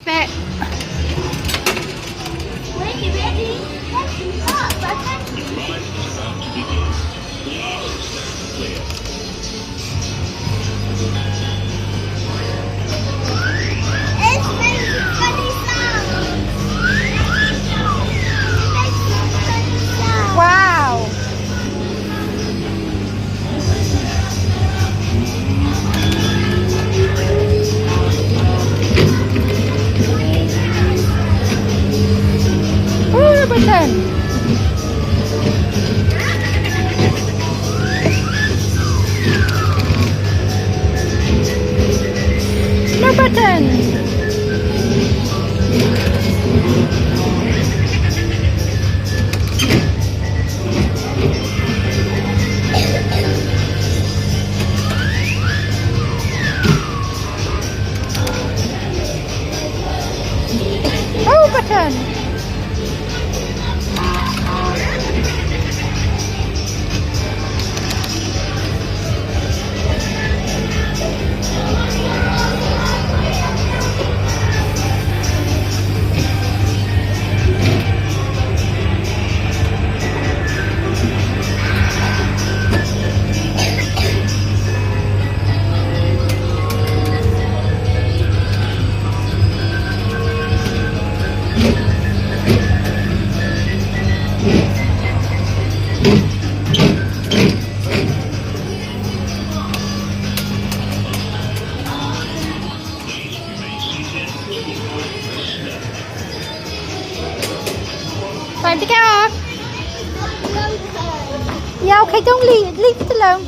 bit. Ready, ready? Let's start, button. It's making funny sounds. Making funny sounds. Wow. Ooh, button. No button. Oh, button. Time to get off. Yeah, okay, don't leave it alone.